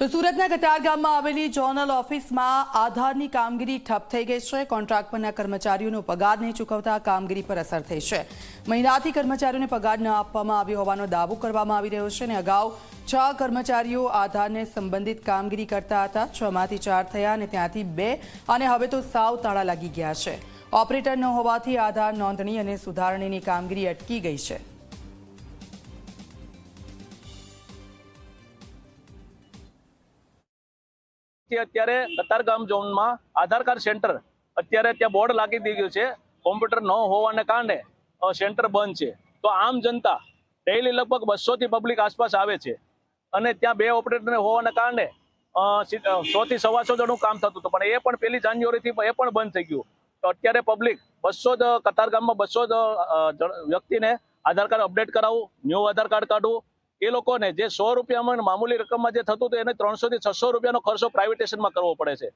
તો સુરતના કતારગામમાં આવેલી ઝોનલ ઓફિસમાં આધારની કામગીરી ઠપ થઈ ગઈ છે। કોન્ટ્રાક્ટ પરના કર્મચારીઓનો પગાર નહીં ચૂકવતા કામગીરી પર અસર થઈ છે। મહિનાથી કર્મચારીઓને પગાર ન આપવામાં આવ્યો હોવાનો દાવો કરવામાં આવી રહ્યો છે અને અગાઉ 6 કર્મચારીઓ આધારને સંબંધિત કામગીરી કરતા હતા। 6 માંથી 4 થયા અને ત્યાંથી 2 અને હવે તો સાવ તાળા લાગી ગયા છે। ઓપરેટર ન હોવાથી આધાર નોંધણી અને સુધારણાની કામગીરી અટકી ગઈ છે। અત્યારે કતારગામ ઝોનમાં આધાર કાર્ડ સેન્ટર અત્યારે ત્યાં બોર્ડ લાગી દી ગયું છે। કોમ્પ્યુટર ન હોવાને કારણે સેન્ટર બંધ છે। તો આમ જનતા ડેઈલી લગભગ 200 થી પબ્લિક આસપાસ આવે છે અને ત્યાં 2 ઓપરેટર હોવાને કારણે 100 થી 125 જણનું કામ થતું હતું, પણ એ પણ 1 જાન્યુઆરીથી એ પણ બંધ થઈ ગયું। તો અત્યારે પબ્લિક 200 કતારગામમાં 200 વ્યક્તિને આધાર કાર્ડ અપડેટ કરાવવું, ન્યૂ આધાર કાર્ડ કાઢવું, એ લોકોને જે 100 રૂપિયામાં મામૂલી રકમમાં જે થતું હતું એને 300 થી 600 રૂપિયાનો ખર્ચો પ્રાઇવેટેશનમાં કરવો પડે છે।